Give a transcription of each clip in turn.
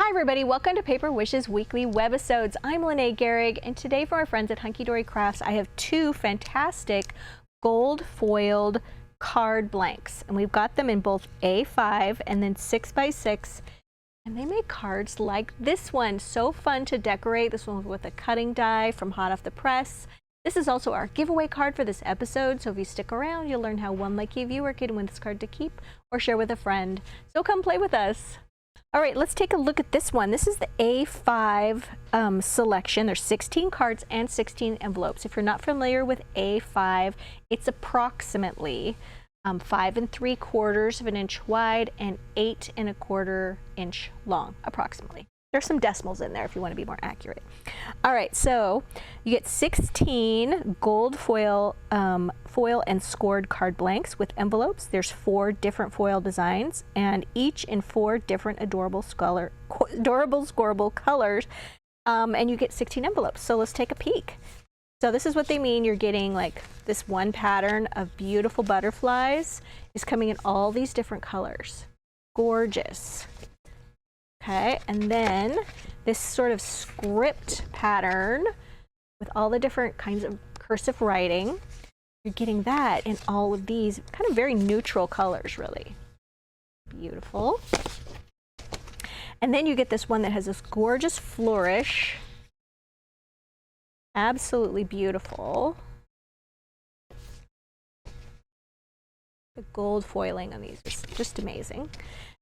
Hi everybody, welcome to Paper Wishes Weekly Webisodes. I'm Lene Gehrig, and today for our friends at Hunkydory Crafts, I have two fantastic gold foiled card blanks. And we've got them in both A5 and then 6x6. And they make cards like this one. So fun to decorate. This one with a cutting die from hot off the press. This is also our giveaway card for this episode, so if you stick around, you'll learn how one lucky viewer can win this card to keep or share with a friend. So come play with us. All right, let's take a look at this one. This is the A5 selection. There's 16 cards and 16 envelopes. If you're not familiar with A5, it's approximately 5 3/4 of an inch wide and 8 1/4 inch long, approximately. There's some decimals in there if you want to be more accurate. All right, so you get 16 gold foil and scored card blanks with envelopes. There's 4 different foil designs, and each in 4 different adorable scoreable colors. And you get 16 envelopes. So let's take a peek. So this is what they mean. You're getting like this one pattern of beautiful butterflies is coming in all these different colors. Gorgeous. Okay, and then this sort of script pattern with all the different kinds of cursive writing. You're getting that in all of these kind of very neutral colors, really. Beautiful. And then you get this one that has this gorgeous flourish. Absolutely beautiful. The gold foiling on these is just amazing.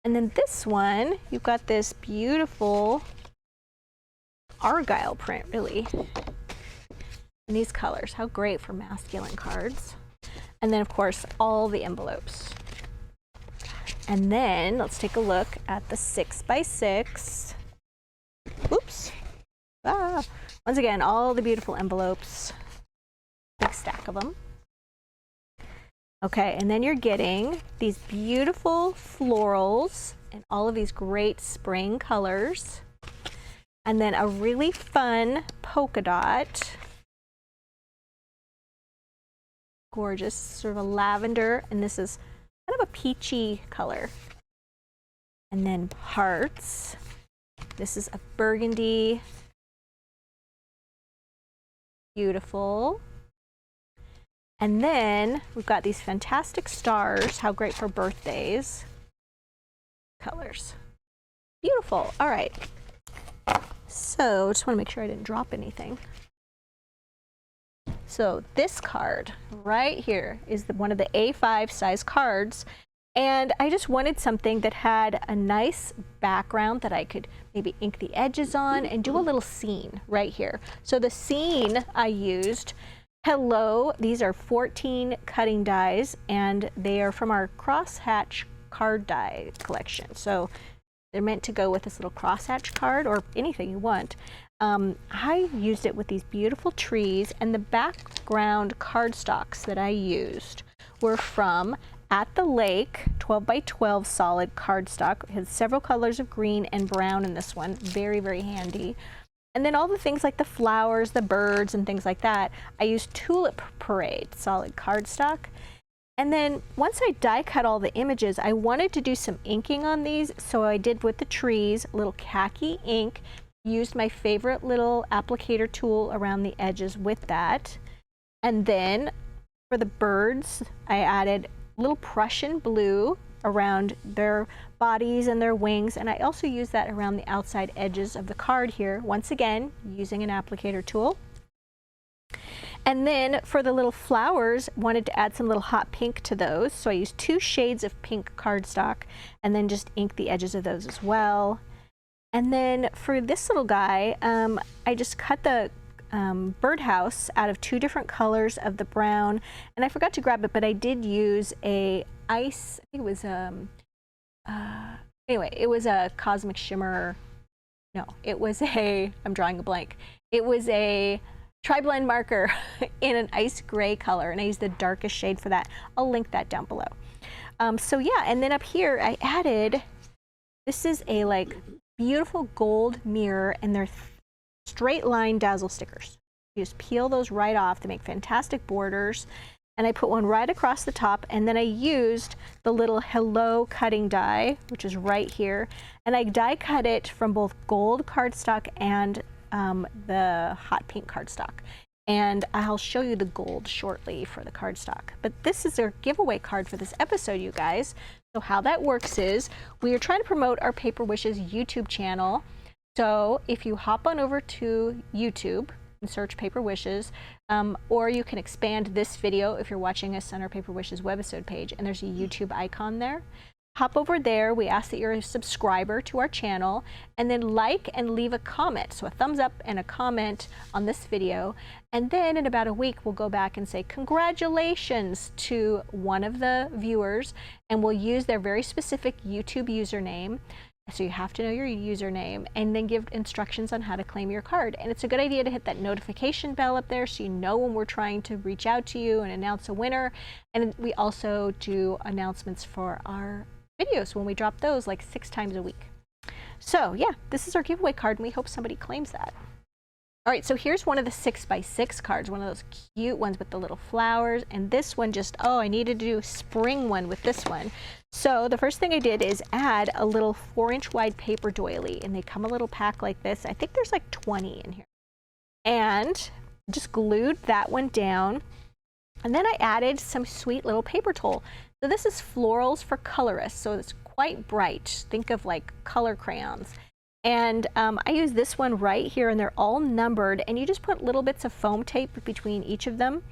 And then this one, you've got this beautiful argyle print, really, in these colors. How great for masculine cards. And then, of course, all the envelopes. And then let's take a look at the 6x6. Oops. Once again, all the beautiful envelopes. Big stack of them. Okay, and then you're getting these beautiful florals and all of these great spring colors. And then a really fun polka dot. Gorgeous, sort of a lavender, and this is kind of a peachy color. And then hearts. This is a burgundy. Beautiful. And then we've got these fantastic stars. How great for birthdays. Colors. Beautiful. All right. So just want to make sure I didn't drop anything. So this card right here is one of the A5 size cards. And I just wanted something that had a nice background that I could maybe ink the edges on and do a little scene right here. So the scene I used, hello, these are 14 cutting dies, and they are from our crosshatch card die collection. So they're meant to go with this little crosshatch card or anything you want. I used it with these beautiful trees, and the background cardstocks that I used were from At the Lake 12x12 solid cardstock. It has several colors of green and brown in this one. Very, very handy. And then all the things like the flowers, the birds, and things like that, I used Tulip Parade solid cardstock. And then once I die cut all the images, I wanted to do some inking on these, so I did with the trees, a little khaki ink, used my favorite little applicator tool around the edges with that. And then for the birds, I added little Prussian blue around their bodies and their wings, and I also use that around the outside edges of the card here, once again using an applicator tool. And then for the little flowers, wanted to add some little hot pink to those, so I used 2 shades of pink cardstock and then just inked the edges of those as well. And then for this little guy, I just cut the birdhouse out of 2 different colors of the brown, and I forgot to grab it, but I did use a ice, I think it was anyway, it was a Cosmic Shimmer, no, it was a, I'm drawing a blank, it was a tri-blend marker in an ice gray color, and I used the darkest shade for that. I'll link that down below. So yeah, and then up here I added, this is a like beautiful gold mirror, and they're straight line dazzle stickers. You just peel those right off. They make fantastic borders. and I put one right across the top, and then I used the little hello cutting die, which is right here, and I die cut it from both gold cardstock and the hot pink cardstock. And I'll show you the gold shortly for the cardstock. But this is our giveaway card for this episode, you guys. So how that works is we are trying to promote our Paper Wishes YouTube channel. So if you hop on over to YouTube and search Paper Wishes, or you can expand this video if you're watching us on our Paper Wishes webisode page, and there's a YouTube icon there. Hop over there. We ask that you're a subscriber to our channel, and then like and leave a comment. So a thumbs up and a comment on this video. And then in about a week, we'll go back and say congratulations to one of the viewers, and we'll use their very specific YouTube username. So you have to know your username, and then give instructions on how to claim your card. And it's a good idea to hit that notification bell up there so you know when we're trying to reach out to you and announce a winner. And we also do announcements for our videos when we drop those like 6 times a week. So yeah, this is our giveaway card, and we hope somebody claims that. All right, so here's one of the 6x6 cards, one of those cute ones with the little flowers, and this one just, oh, I needed to do a spring one with this one. So the first thing I did is add a little 4-inch wide paper doily, and they come a little pack like this. I think there's like 20 in here. And just glued that one down, and then I added some sweet little paper tulle. So this is Florals for Colorists, so it's quite bright. Think of like color crayons. And I use this one right here, and they're all numbered, and you just put little bits of foam tape between each of them.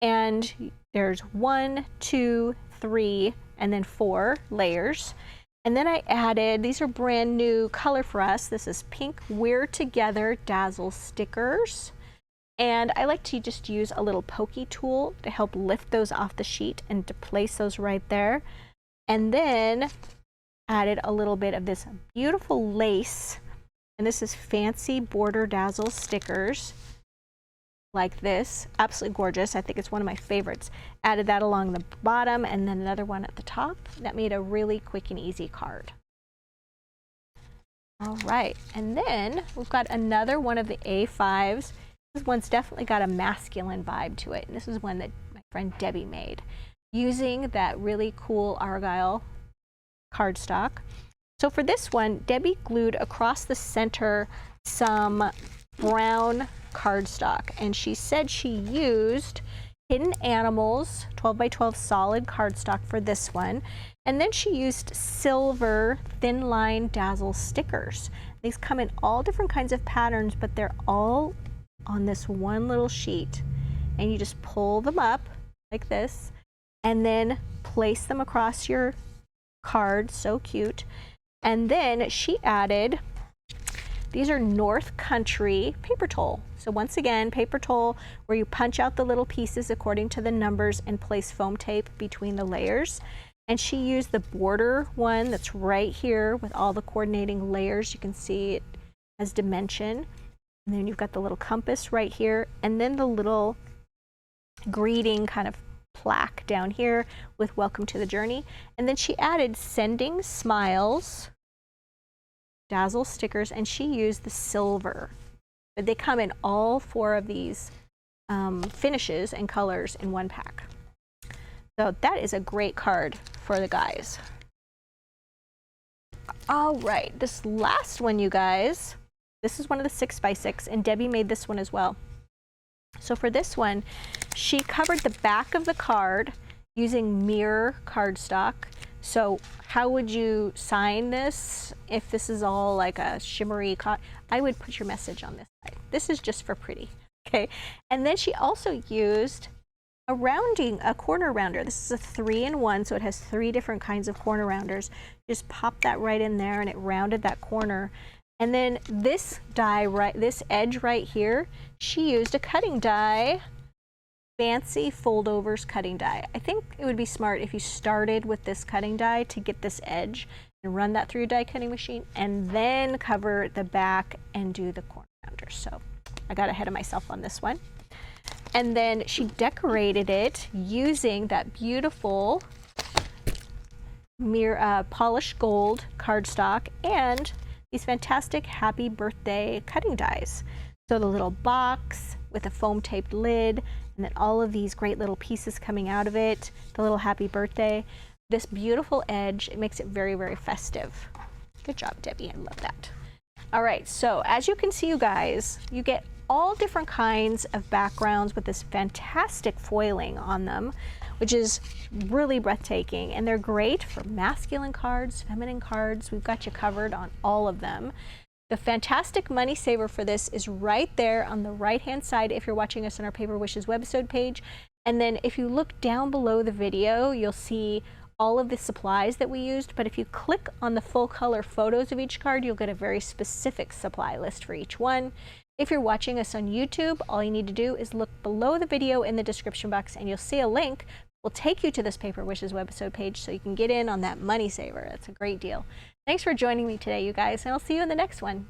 And there's 1, 2, 3, and then 4 layers. And then I added, these are brand new color for us. This is Pink We're Together Dazzle stickers. And I like to just use a little pokey tool to help lift those off the sheet and to place those right there. And then added a little bit of this beautiful lace, and this is Fancy Border Dazzle stickers like this. Absolutely gorgeous. I think it's one of my favorites. Added that along the bottom, and then another one at the top. That made a really quick and easy card. All right, and then we've got another one of the A5s. This one's definitely got a masculine vibe to it, and this is one that my friend Debbie made using that really cool Argyle cardstock. So for this one, Debbie glued across the center some brown cardstock, and she said she used Hidden Animals 12x12 solid cardstock for this one, and then she used silver thin line dazzle stickers. These come in all different kinds of patterns, but they're all on this one little sheet, and you just pull them up like this and then place them across your card. So cute. And then she added, these are North Country paper tulle. So once again, paper tulle where you punch out the little pieces according to the numbers and place foam tape between the layers. And she used the border one that's right here with all the coordinating layers. You can see it has dimension. And then you've got the little compass right here, and then the little greeting kind of plaque down here with Welcome to the Journey. And then she added Sending Smiles dazzle stickers, and she used the silver. But they come in all 4 of these finishes and colors in one pack. So that is a great card for the guys. All right, this last one, you guys, this is one of the 6x6, and Debbie made this one as well. So for this one, she covered the back of the card using mirror cardstock. So how would you sign this if this is all like a shimmery I would put your message on this side. This is just for pretty, okay? And then she also used a corner rounder. This is a 3-in-1, so it has 3 different kinds of corner rounders. Just pop that right in there, and it rounded that corner. And then this die, this edge right here, she used a cutting die, Fancy Foldovers cutting die. I think it would be smart if you started with this cutting die to get this edge and run that through your die cutting machine, and then cover the back and do the corner rounders. So I got ahead of myself on this one. And then she decorated it using that beautiful polished gold cardstock and these fantastic happy birthday cutting dies. So the little box with a foam taped lid and then all of these great little pieces coming out of it, the little happy birthday. This beautiful edge, it makes it very, very festive. Good job, Debbie, I love that. All right, so as you can see, you guys, you get all different kinds of backgrounds with this fantastic foiling on them, which is really breathtaking. And they're great for masculine cards, feminine cards. We've got you covered on all of them. The fantastic money saver for this is right there on the right-hand side if you're watching us on our Paper Wishes webisode page. And then if you look down below the video, you'll see all of the supplies that we used, but if you click on the full color photos of each card, you'll get a very specific supply list for each one. If you're watching us on YouTube, all you need to do is look below the video in the description box and you'll see a link. We'll take you to this Paper Wishes webisode page so you can get in on that money saver. That's a great deal. Thanks for joining me today, you guys, and I'll see you in the next one.